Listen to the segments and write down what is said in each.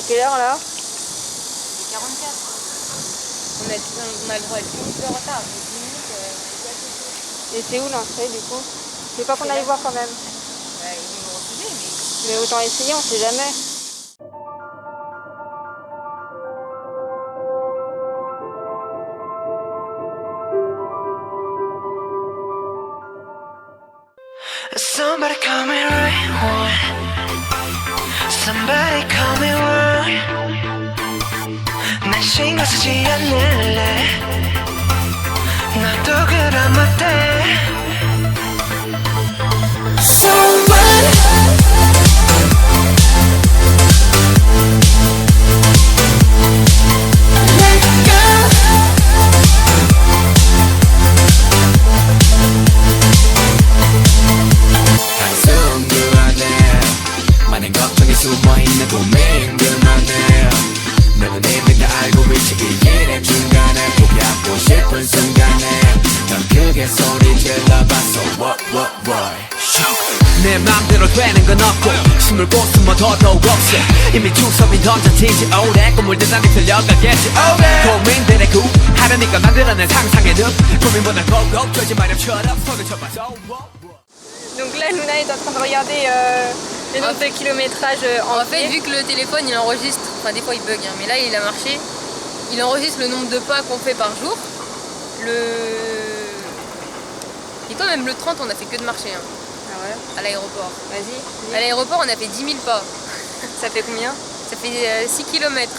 quelle heure là? 44. On a le droit à 10 minutes de retard, mais 10 minutes, Et c'est où l'entrée du coup? Je veux pas qu'on aille voir quand même. bah, ils vont nous refuser, Mais autant essayer, on sait jamais. Somebody call me right one. Somebody call me one. 날 신경 쓰지 않을래. 나도 그런 맘대. Someone. Let go. 한숨 그만해. 많은 걱정이 숨어있는 고민들만해. 너는 이미 다 알고 있지 이 길의 중간에 포기하고 싶은 순간에 넌 크게 소리 질러봤어 what 내 맘대로 되는 건 없고 숨을 곳숨어 더더욱 없어 이미 주섬이 던져진지 오래 꿈을 대단히 들려가겠지 고민들의 하려니까 만들어낸 상상의 늪 고민보다 고고 되지 마렴처럼 손을 쳐봐서 Donc là, Luna est en train de regarder les notes de kilométrage En fait, vu que le téléphone il enregistre, enfin des fois il bug, hein, mais là il a marché, il enregistre le nombre de pas qu'on fait par jour. Et toi, même le 30, on a fait que de marcher hein, Ah ouais? à l'aéroport. Vas-y. À l'aéroport, on a fait 10 000 pas. Ça fait combien? Ça fait 6 km.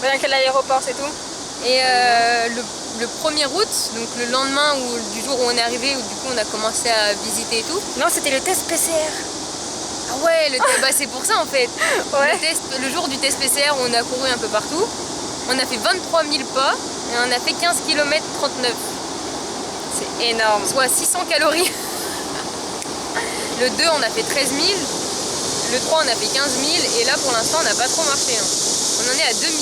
Rien qu'à l'aéroport, c'est tout? Et le 1er août, donc le lendemain du jour où on est arrivé, où du coup on a commencé à visiter et tout. Non, c'était le test PCR. Ah ouais, bah c'est pour ça en fait. Ouais. Le jour du test PCR, on a couru un peu partout. On a fait 23 000 pas et on a fait 15 km 39. C'est énorme. Soit 600 calories. Le 2, on a fait 13 000. Le 3, on a fait 15 000. Et là, pour l'instant, on n'a pas trop marché. Hein. On en est à 2 000.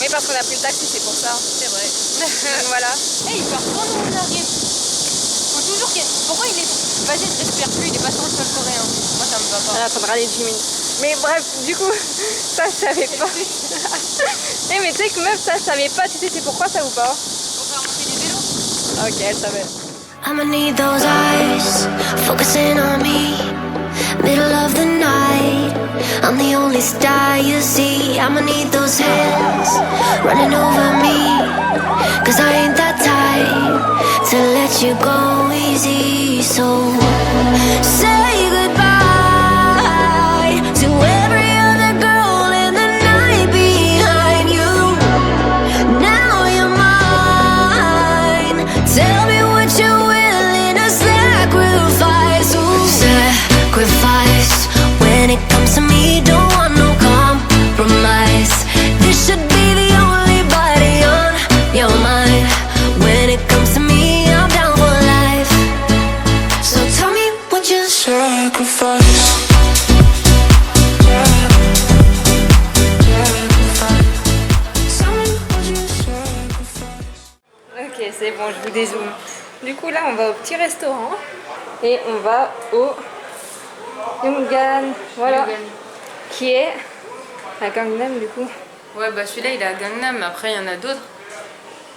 Oui, parce qu'on a pris le taxi, c'est pour ça. C'est vrai. Donc voilà. Hey, il part quand on arrive. Faut toujours qu'il... Pourquoi il est... Vas-y, ne respire plus, il est pas sur le sol coréen. Moi, ça me va pas. Elle attendra les 10 minutes. Mais bref, du coup, ça je savais pas. Eh mais tu sais que meuf, ça je savais pas. Tu sais c'est pourquoi ça ou pas? Pour faire monter des vélos. Ok, elle savait. I'ma need those eyes focusing on me. Middle of the night, I'm the only star you see. I'ma need those hands running over me. Cause I ain't that type to let you go easy. So say goodbye to every other girl in the night behind you. Now you're mine. Tell me what you're willing to sacrifice. Ooh. Sacrifice. When it comes to me, don't want no compromise. This should be the only body on your mind. When it comes to me, I'm down for life. So tell me what you sacrifice. Ok, c'est bon, je vous dézoome. Du coup là, on va au petit restaurant et on va au Yongan, voilà, qui est à Gangnam du coup. Ouais, bah celui-là, il est à Gangnam. Après, il y en a d'autres.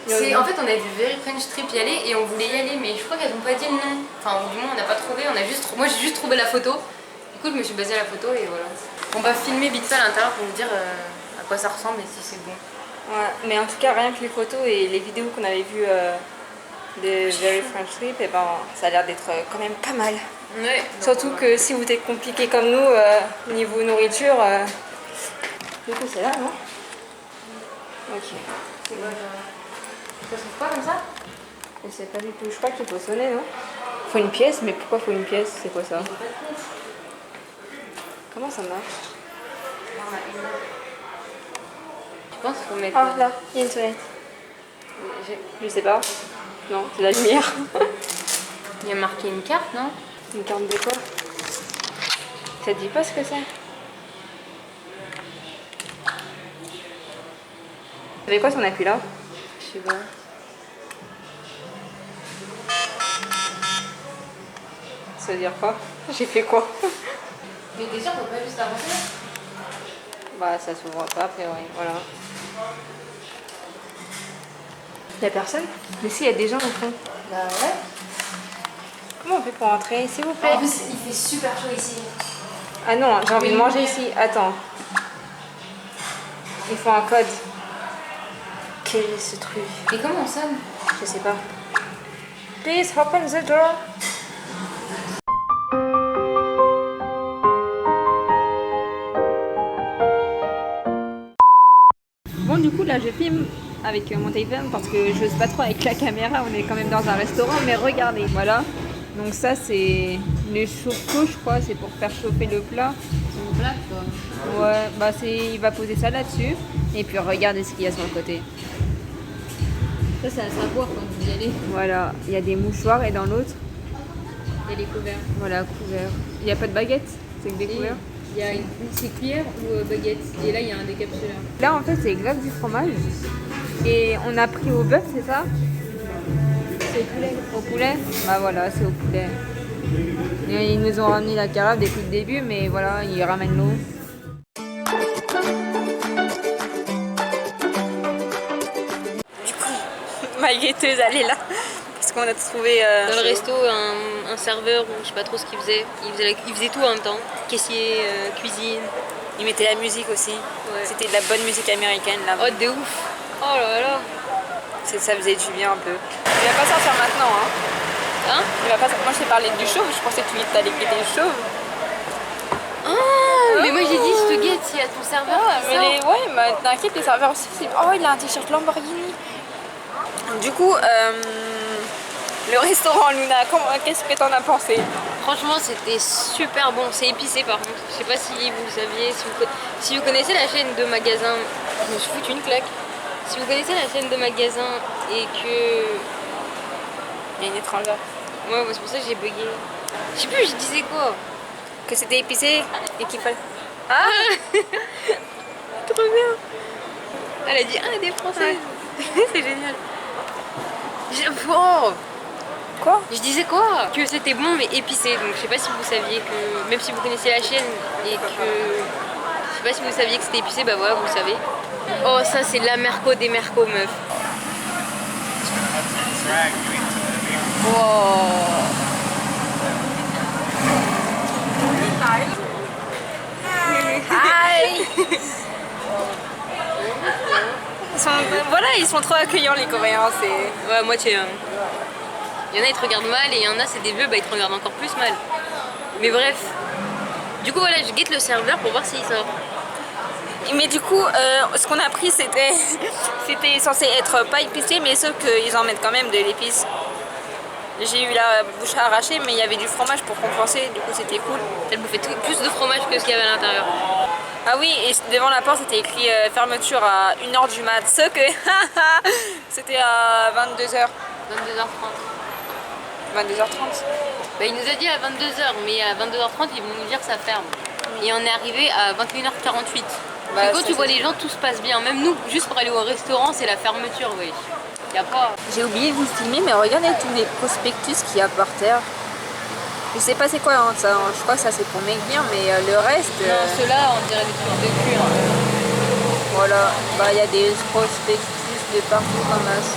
En fait, on a vu Very French Trip y aller et on voulait y aller, mais je crois qu'elles n'ont pas dit le nom. Enfin, du moins, on n'a pas trouvé. Moi, j'ai juste trouvé la photo. Du coup, je me suis basée à la photo et voilà. On va filmer vite fait à l'intérieur pour vous dire à quoi ça ressemble et si c'est bon. Ouais, mais en tout cas, rien que les photos et les vidéos qu'on avait vues de Very French Trip, et ben, ça a l'air d'être quand même pas mal. Ouais. Surtout que si vous êtes compliqué comme nous, niveau nourriture, du coup c'est là, non? Ok. C'est quoi, ça se trouve pas comme ça? Je sais pas du tout, je crois qu'il faut sonner, non? Faut une pièce, mais pourquoi faut une pièce? C'est quoi ça? Comment ça marche? Je pense qu'il faut mettre... Ah là, il y a une sonnette. Je sais pas. Non, c'est la lumière. Il y a marqué une carte, non? Une carte de quoi? Ça te dit pas ce que c'est? Ça fait quoi si on appuie là? Je sais pas. Ça veut dire quoi? J'ai fait quoi? Mais déjà, on peut pas juste avancer? Bah ça s'ouvre pas a priori, voilà. Y'a personne? Mais si, y a des gens au fond. Bah ouais. Comment on fait pour entrer, s'il vous plaît? En plus, il fait super chaud ici. Ah non, j'ai envie de manger ici. Attends. Il faut un code. Quel est ce truc? Et comment on sonne? Je sais pas. Please open the door. Bon, du coup, là, je filme avec mon téléphone parce que je n'ose pas trop avec la caméra. On est quand même dans un restaurant, mais regardez, voilà. Donc ça, c'est le chauffe-eau, je crois. C'est pour faire chauffer le plat. C'est mon plat, quoi. Ouais, bah il va poser ça là-dessus. Et puis regardez ce qu'il y a sur le côté. Ça, c'est à savoir quand vous y allez. Voilà, il y a des mouchoirs et dans l'autre, Il y a les couverts. voilà, couverts. Il n'y a pas de baguette, c'est que des couverts. Il y a c'est cuillère ou baguette. Et là, il y a un décapsuleur. Là, en fait, c'est grave du fromage. Et on a pris au bœuf, c'est ça? C'est au poulet. Au poulet? Bah voilà, c'est au poulet. Et ils nous ont ramené la carafe depuis le début, mais voilà, ils ramènent l'eau. Du coup, ma guetteuse, elle est là. Parce qu'on a trouvé... Dans le resto, un serveur, ou je sais pas trop ce qu'il faisait. Il faisait tout en même temps. Caissier, cuisine. Ils mettaient la musique aussi. Ouais. C'était de la bonne musique américaine là. Oh, de ouf. Oh là là. Ça faisait du bien un peu. Il va pas sortir maintenant, hein. Hein? Il va pas... Moi, je t'ai parlé du chauve. Je pensais que tu allais guetter le chauve. Ah, mais moi j'ai dit, je te guette s'il y a ton serveur. Mais ouais, mais t'inquiète, les serveurs aussi. Oh, il a un t-shirt Lamborghini. Du coup, le restaurant Luna, qu'est-ce que t'en as pensé? Franchement, c'était super bon. C'est épicé par contre. Je sais pas si vous le saviez. Si vous connaissez la chaîne de magasins, je me suis foutu une claque. Si vous connaissez la chaîne de magasins et que. Il y a une étrangère. Ouais, c'est pour ça que j'ai bugué. Je sais plus, je disais quoi? Que c'était épicé et qu'il fallait... Ah trop bien. Elle a dit, ah, des Françaises. Ouais. C'est génial. Oh. Quoi? Je disais quoi? Que c'était bon mais épicé. Donc je sais pas si vous saviez que. Même si vous connaissez la chaîne et que. Je sais pas si vous saviez que c'était épicé, bah voilà, vous le savez. Oh, ça c'est la merco des mercos, meuf. Wow. Hi. Voilà, ils sont trop accueillants les Coréens. Ouais, à moitié. Hein. Il y en a, ils te regardent mal et il y en a, c'est des vieux, bah ils te regardent encore plus mal. Mais bref. Du coup, voilà, je guette le serveur pour voir s'il sort. Mais du coup, ce qu'on a pris, c'était censé être pas épicé, mais sauf qu'ils en mettent quand même de l'épice. J'ai eu la bouche arrachée, mais il y avait du fromage pour compenser, du coup c'était cool. Elle bouffait plus de fromage que ce qu'il y avait à l'intérieur. Ah oui, et devant la porte c'était écrit fermeture à 1h du mat, ce que c'était à 22h. 22h30. 22h30. Bah, il nous a dit à 22h, mais à 22h30, ils vont nous dire que ça ferme. Et on est arrivé à 21h48. Bah, et quand tu vois les gens, tout se passe bien. Même nous, juste pour aller au restaurant, c'est la fermeture, oui. Y a pas. J'ai oublié de vous filmer, mais regardez tous les prospectus qu'il y a par terre. Je sais pas c'est quoi hein, ça, je crois que ça c'est pour maigrir, mais le reste... Non, ceux-là, on dirait des trucs de cuir. Voilà, bah il y a des prospectus de partout en masse.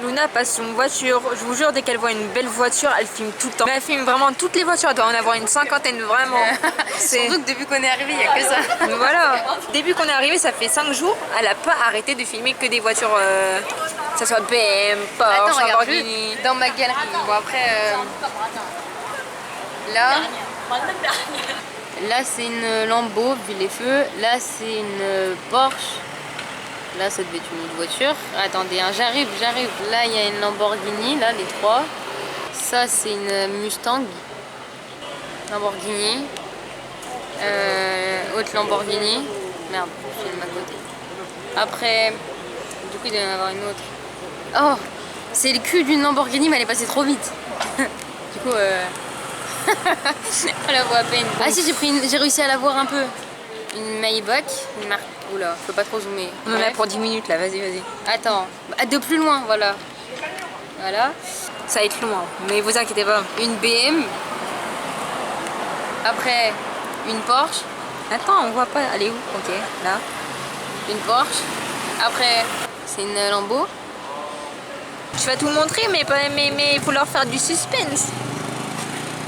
Luna passe son voiture, je vous jure, dès qu'elle voit une belle voiture, elle filme tout le temps. Elle filme vraiment toutes les voitures, elle doit en avoir une cinquantaine vraiment. Surtout que depuis qu'on est arrivé, il n'y a que ça. Voilà, depuis qu'on est arrivé, ça fait 5 jours, elle a pas arrêté de filmer que des voitures, que ce soit BM, Porsche, Attends, regarde, Lamborghini. dans ma galerie. Bon après, là c'est une Lambo, vu les feux. Là c'est une Porsche. Là, ça devait être une autre voiture. Attendez, hein, j'arrive. Là, il y a une Lamborghini, là, les trois. Ça, c'est une Mustang. Lamborghini. Autre Lamborghini. Merde, je suis de ma côté. Après, du coup, il doit y en avoir une autre. Oh, c'est le cul d'une Lamborghini, mais elle est passée trop vite. Du coup, on la voit à peine. Ah si, j'ai réussi à la voir un peu. Une Maybach, une marque. Oula, faut pas trop zoomer. On en a pour 10 minutes là, vas-y. Attends, de plus loin, voilà. Voilà. Ça va être long, hein. Mais vous inquiétez pas. Une BM. Après, une Porsche. Attends, on voit pas. Elle est où? Ok, là. Une Porsche. Après, c'est une Lambo. Je vais tout montrer, mais il faut leur faire du suspense.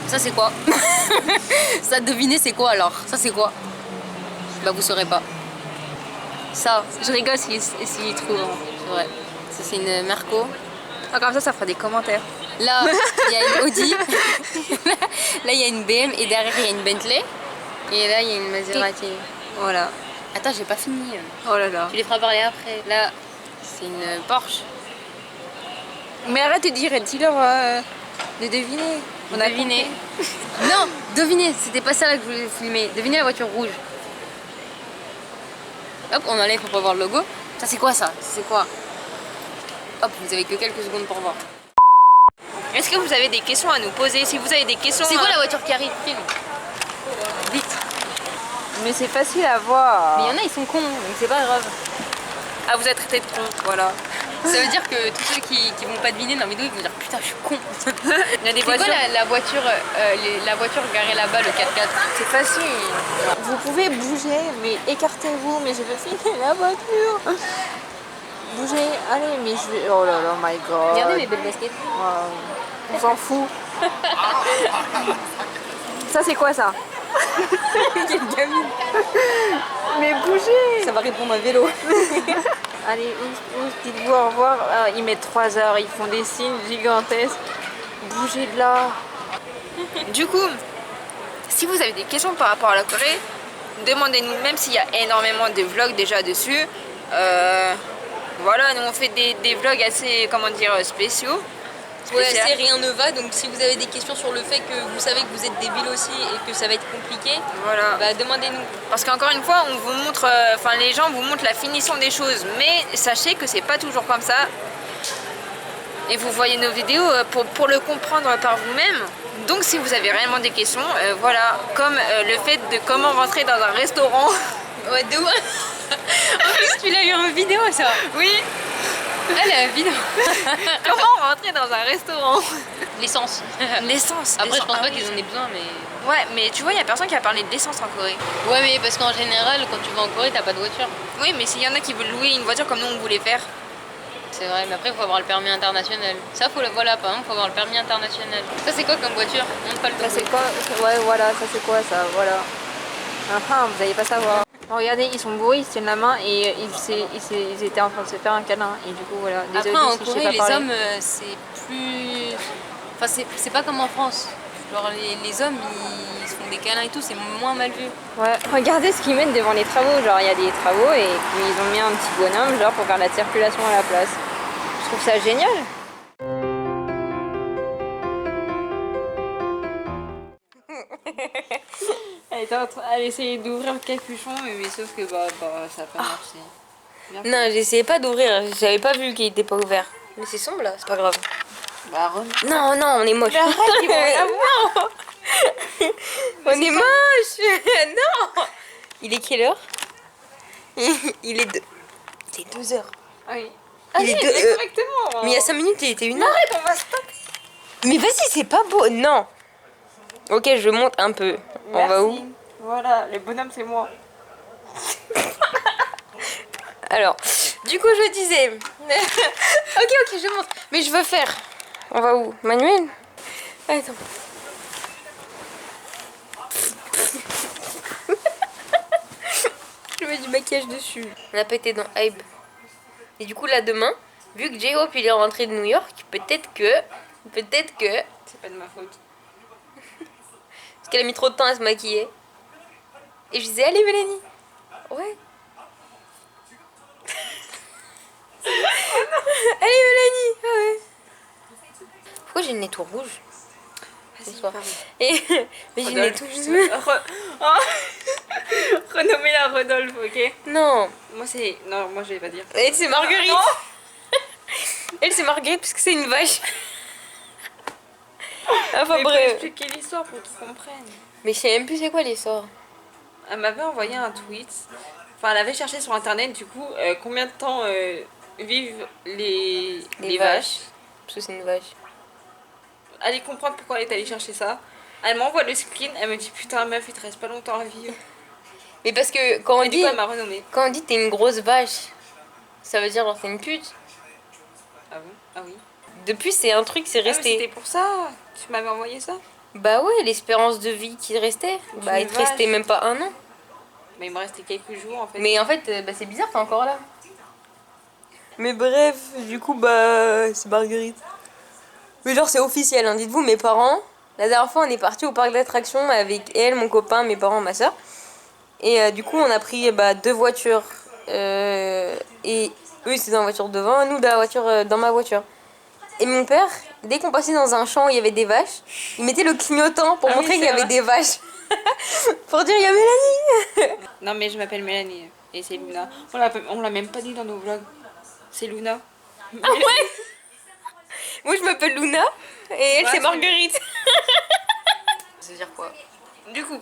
Ça, c'est quoi? Ça, devinez, c'est quoi alors? Ça, c'est quoi? Bah, vous saurez pas. Ça, Je rigole s'ils trouvent. c'est vrai. Ça, c'est une Merco. Ah, comme ça fera des commentaires. Là, il y a une Audi. Là, il y a une BM. Et derrière, il y a une Bentley. Et là, il y a une Maserati. Voilà. Attends, j'ai pas fini. Oh là là. Tu les feras parler après. Là, c'est une Porsche. Mais arrête de dire, dis-leur de deviner. On a Devinez. Non, devinez, c'était pas ça là que je voulais filmer. Devinez la voiture rouge. Hop, on enlève pour pas voir le logo. Ça, c'est quoi ça? C'est quoi? Hop, vous avez que quelques secondes pour voir. Est-ce que vous avez des questions à nous poser? Si vous avez des questions... C'est quoi la voiture qui arrive? Filme. Vite. Mais c'est facile à voir. Mais il y en a, ils sont cons, donc c'est pas grave. Ah, vous êtes traité de con, voilà. Ça veut dire que tous ceux qui vont pas deviner dans la vidéo, ils vont dire putain, je suis con. Il y a des C'est quoi voitures... la voiture garée là-bas, le 4x4? C'est facile. Vous pouvez bouger, mais écartez-vous. Mais je vais filmer la voiture. Bougez, allez, mais je vais... Oh là là, my god. Regardez mes belles baskets. Wow. On s'en fout. Ça, c'est quoi ça? Quelle gamine. Mais bougez. Ça va répondre à vélo. Allez, dites-vous au revoir. Ah, ils mettent 3 heures, ils font des signes gigantesques. Bougez de là. Du coup, si vous avez des questions par rapport à la Corée, demandez-nous, même s'il y a énormément de vlogs déjà dessus. Voilà, nous on fait des vlogs assez, comment dire, spéciaux. Ouais, c'est rien ne va, donc si vous avez des questions sur le fait que vous savez que vous êtes débile aussi et que ça va être compliqué, Voilà. bah demandez-nous. Parce qu'encore une fois, on vous montre, enfin les gens vous montrent la finition des choses, mais sachez que c'est pas toujours comme ça. Et vous voyez nos vidéos pour le comprendre par vous-même. Donc si vous avez réellement des questions, voilà, comme le fait de comment rentrer dans un restaurant. Ouais, de ouf. En plus, tu l'as eu en vidéo, ça. Oui. Elle a la vidéo. Comment rentrer dans un restaurant? L'essence. L'essence. Après, je pense pas qu'ils en aient besoin, mais... Ouais, mais tu vois, il y a personne qui a parlé de l'essence en Corée. Ouais, mais parce qu'en général, quand tu vas en Corée, t'as pas de voiture. Oui, mais s'il y en a qui veulent louer une voiture comme nous on voulait faire. C'est vrai, mais après, il faut avoir le permis international. Ça, voilà, par exemple, faut avoir le permis international. Ça, c'est quoi comme voiture? Montre pas le Ça tableau. c'est quoi? Ouais, voilà, ça c'est quoi ça? Voilà. Enfin, vous allez pas savoir. Oh, regardez, ils sont bourrés, ils se tiennent la main et ils étaient en train de se faire un câlin. Et du coup, voilà. Désolée Après, en si je sais Corée, pas les parler. hommes, c'est plus... Enfin, c'est pas comme en France. Genre, les hommes, ils se font des câlins et tout, c'est moins mal vu. Ouais, regardez ce qu'ils mettent devant les travaux. Genre, il y a des travaux et puis ils ont mis un petit bonhomme, genre, pour faire la circulation à la place. Je trouve ça génial. Elle essayait d'ouvrir le capuchon, mais sauf que ça n'a pas marché. Non, j'essayais pas d'ouvrir, j'avais pas vu qu'il était pas ouvert. Mais c'est sombre là, c'est pas grave. Bah, Non, non, on est moche. ils vont la voir. On est moche. Non. Il est quelle heure? Il est 2. C'est 2 heures. Oui. Il est exactement. Mais il y a 5 minutes, il était 1 heure. Arrête, on va stopper. Mais vas-y, c'est pas beau. Non. Ok, je monte un peu. On va où? Voilà, les bonhommes, c'est moi. Alors, du coup, je disais... ok, je monte. Mais je veux faire... On va où? Manuel? Attends. Je mets du maquillage dessus. On a pété dans Hybe. Et du coup, là, demain, vu que J-Hope, il est rentré de New York, peut-être que... C'est pas de ma faute. Parce qu'elle a mis trop de temps à se maquiller. Et je disais, allez Mélanie. Ouais. Allez Mélanie. Ah ouais. Pourquoi j'ai le nez tout rouge? Ce soir. Et mais j'ai le nez tout rouge. Renommez-la Rodolphe, ok? Non. Moi, c'est... Non, moi, je vais pas dire. Elle c'est Marguerite. Non. Elle c'est Marguerite parce que c'est une vache. Enfin Mais faut bref. expliquer l'histoire pour qu'ils comprennent. Mais je sais même plus c'est quoi l'histoire. Elle m'avait envoyé un tweet. Enfin, elle avait cherché sur internet, du coup, combien de temps vivent les vaches. Parce que c'est une vache. Allez comprendre pourquoi elle est allée chercher ça. Elle m'envoie le screen, elle me dit putain meuf il te reste pas longtemps à vivre. Mais parce que quand Et du coup elle m'a renommée. quand on dit t'es une grosse vache, ça veut dire genre t'es une pute. Ah bon? Ah oui. Depuis c'est un truc, c'est Ah, mais resté. c'était pour ça? Tu m'avais envoyé ça? Bah ouais, l'espérance de vie qui restait. Bah il te vache. restait même pas un an. Mais il me restait quelques jours en fait. Mais en fait, bah, c'est bizarre, t'es encore là. Mais bref, du coup, bah, c'est Marguerite. Mais genre, c'est officiel, hein. Dites-vous, mes parents, la dernière fois, on est parti au parc d'attractions avec elle, mon copain, mes parents, ma soeur. Et du coup, on a pris 2 voitures. Et eux, ils étaient dans la voiture devant, et nous, dans la voiture, dans ma voiture. Et mon père, dès qu'on passait dans un champ où il y avait des vaches, il mettait le clignotant pour montrer qu'il y avait des vaches. Pour dire, il y a Mélanie. Non mais je m'appelle Mélanie et c'est Luna. On l'a même pas dit dans nos vlogs. C'est Luna. Ah ouais. Moi, je m'appelle Luna, et elle, Ouais, c'est Marguerite. Ça veut dire quoi? Du coup,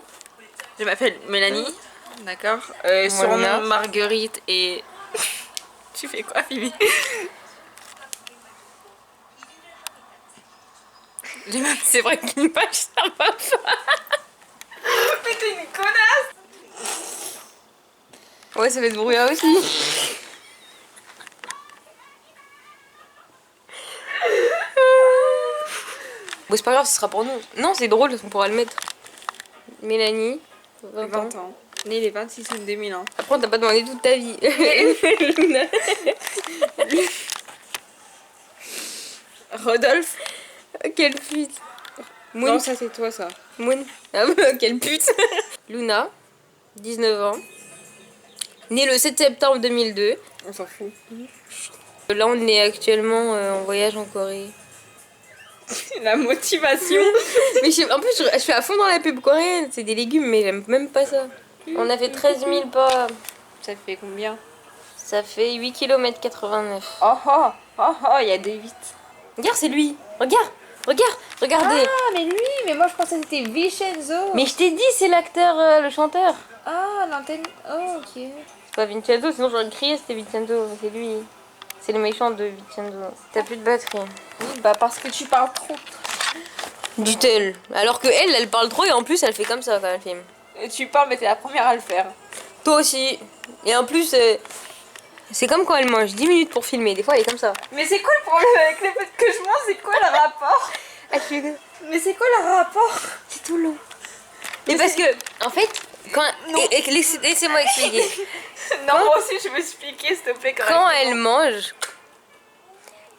je m'appelle Mélanie. D'accord. Luna. Surnom Marguerite et... Tu fais quoi Phoebe? C'est vrai qu'une vache, ça va pas. Mais t'es une connasse! Ouais, ça fait ce bruit-là aussi. Bon, c'est pas grave, ce sera pour nous. Non, c'est drôle, on pourra le mettre. Mélanie, 20 ans. ans. Né les 26 août 2001. Après, on t'a pas demandé toute ta vie. Rodolphe. Quelle pute. Non, ça c'est toi ça. Moon. Ah bah, quelle pute. Luna, 19 ans. Née le 7 septembre 2002. On s'en fout. Là, on est actuellement en voyage en Corée. La motivation. Mais en plus, je suis à fond dans la pub coréenne. C'est des légumes, mais j'aime même pas ça. On a fait 13 000 pas. Ça fait combien? Ça fait 8 km 89. Oh oh, oh oh, il y a des 8. Regarde, c'est lui. Regarde, regardez. Ah, mais lui, mais moi je pensais que c'était Vincenzo. Mais je t'ai dit, c'est l'acteur, le chanteur. Ah, l'antenne. Oh, ok. C'est pas Vincenzo, sinon j'aurais crié, c'était Vincenzo. C'est lui. C'est le méchant de Vincenzo. T'as plus de batterie. Oui, bah parce que tu parles trop. Du tel. Alors que elle parle trop et en plus elle fait comme ça quand elle filme. Tu parles, mais t'es la première à le faire. Toi aussi. Et en plus, c'est comme quand elle mange 10 minutes pour filmer. Des fois elle est comme ça. Mais c'est quoi le problème avec le fait que je mange? C'est quoi le rapport? Mais c'est quoi le rapport? C'est tout long. Mais parce que, en fait, quand. Laissez-moi expliquer. Non, moi aussi je veux expliquer, s'il te plaît. Quand elle mange,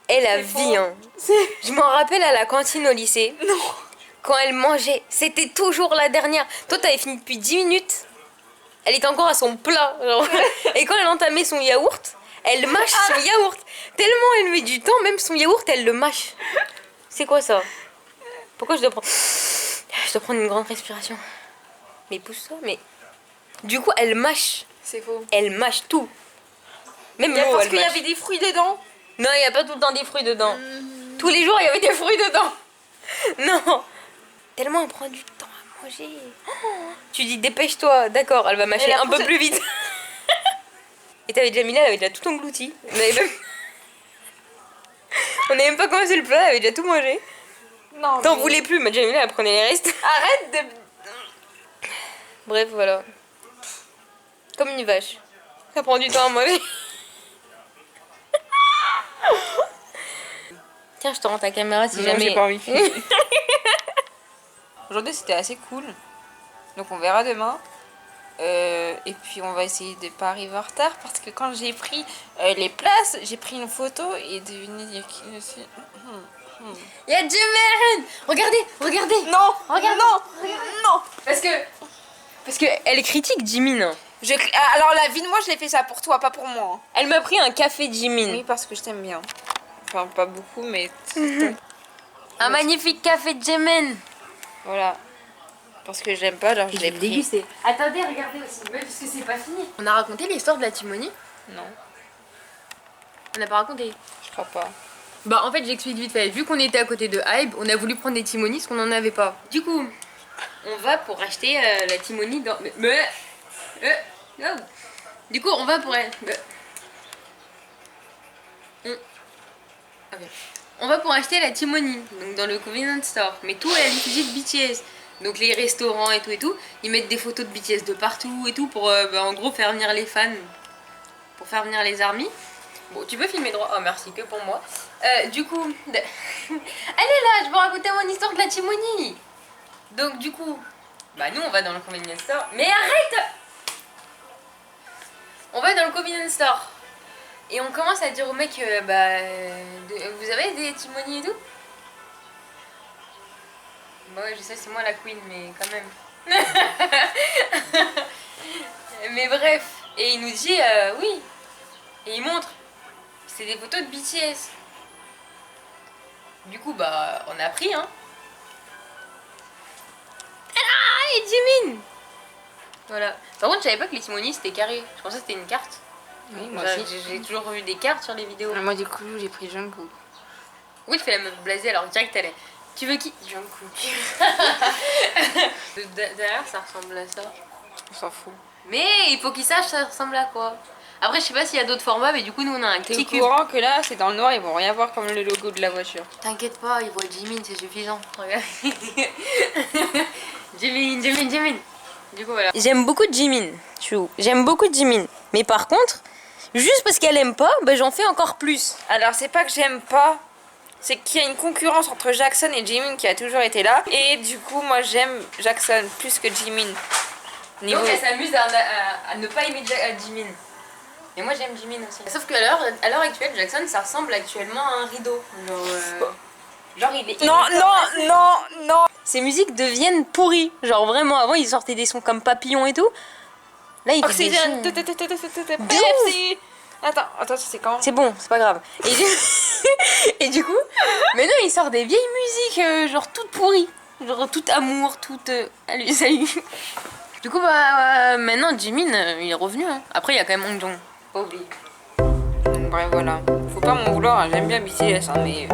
elle a C'est vie. faux. Hein. Je m'en rappelle à la cantine au lycée. Non. Quand elle mangeait, c'était toujours la dernière. Toi, t'avais fini depuis 10 minutes. Elle était encore à son plat. Genre. Et quand elle entamait son yaourt, elle mâche son yaourt. Tellement elle met du temps, même son yaourt, elle le mâche. C'est quoi ça? Pourquoi je dois prendre... Je dois prendre une grande respiration. Mais pousse-toi, mais... Du coup, elle mâche. C'est faux. Elle mâche tout. Même l'eau, Parce elle qu'il y mâche. avait des fruits dedans. Non, il n'y a pas tout le temps des fruits dedans. Tous les jours, il y avait des fruits dedans. Non. Tellement elle prend du temps à manger. Oh. Tu dis dépêche-toi. D'accord, elle va mâcher un peu plus vite. Et t'avais déjà Mila, elle avait déjà tout englouti. On n'avait même pas commencé le plat, elle avait déjà tout mangé. Non. T'en voulais plus, ma Jamila, elle prenait les restes. Arrête de... Bref, voilà. Comme une vache. Ça prend du temps à manger. Tiens, je te rends ta caméra si jamais. J'ai pas envie. Aujourd'hui c'était assez cool. Donc on verra demain. Et puis on va essayer de pas arriver en retard parce que quand j'ai pris les places, j'ai pris une photo et devinez il y a qui aussi. Il y a Jimen. Regardez. Non, Regarde. non. Parce que elle critique Jimin. Alors la vie de moi je l'ai fait ça pour toi, pas pour moi. Elle m'a pris un café Jimin. Oui, parce que je t'aime bien. Enfin pas beaucoup mais Un magnifique café Jimin. voilà. Parce que j'aime pas, alors je l'ai pris. déguster. Attendez, regardez aussi, parce que c'est pas fini. On a raconté l'histoire de la Timonie? Non, On n'a pas raconté. je crois pas. Bah en fait j'explique vite fait, vu qu'on était à côté de Hybe, on a voulu prendre des Timonies parce qu'on n'en avait pas. Du coup, on va pour acheter la Timonie dans... Non. Du coup on va pour... Ok. on va pour acheter la Timoni, donc dans le convenience store. Mais tout est à l'effigie de BTS. Donc les restaurants et tout, ils mettent des photos de BTS de partout et tout pour en gros faire venir les fans, pour faire venir les armies. Bon, tu peux filmer droit. Oh merci, que pour moi. Du coup, allez là, je vais raconter mon histoire de la Timoni. Donc du coup, bah nous on va dans le convenience store. Mais arrête! On va dans le convenience store. Et on commence à dire au mec, vous avez des Timoni et tout? Bah ouais, je sais, c'est moi la queen, mais quand même. Mais bref, et il nous dit oui. Et il montre. C'est des photos de BTS. Du coup, bah, on a pris, hein. Ah, et Jimin! Voilà. Par contre, je savais pas que les Timoni c'était carré. Je pensais que c'était une carte. Oui, moi J'ai aussi. j'ai toujours vu des cartes sur les vidéos. Moi, du coup, j'ai pris Jungkook. Oui, tu fais la meuf blasée, alors direct elle est. Tu veux qui? Jungkook. Derrière, ça ressemble à ça. On s'en fout. Mais il faut qu'ils sachent ça ressemble à quoi. Après, je sais pas s'il y a d'autres formats, mais du coup, nous on a un T'es petit au cube. courant que là, c'est dans le noir, ils vont rien voir comme le logo de la voiture. T'inquiète pas, ils voient Jimin, c'est suffisant. Regarde. Jimin. Du coup, voilà. J'aime beaucoup Jimin. J'aime beaucoup Jimin. Mais par contre, juste parce qu'elle aime pas, bah, j'en fais encore plus. Alors, c'est pas que j'aime pas, c'est qu'il y a une concurrence entre Jackson et Jimin qui a toujours été là. Et du coup, moi, j'aime Jackson plus que Jimin. Donc, elle s'amuse à ne pas aimer Jimin. Et moi, j'aime Jimin aussi. Sauf qu'à l'heure actuelle, Jackson, ça ressemble actuellement à un rideau. Genre il est... Non. Ces musiques deviennent pourries. Genre vraiment, avant ils sortaient des sons comme Papillon et tout. Là il fait des sons... Pepsi. Attends, c'est quand? C'est bon, c'est pas grave. Et du coup, maintenant il sort des vieilles musiques genre toutes pourries. Genre tout amour, toutes... Allez, salut. Du coup, bah maintenant Jimin il est revenu. Hein. Après il y a quand même Hongjon. Pas oublier. Bref, voilà. Faut pas m'en vouloir, hein. J'aime bien BTS, hein, mais...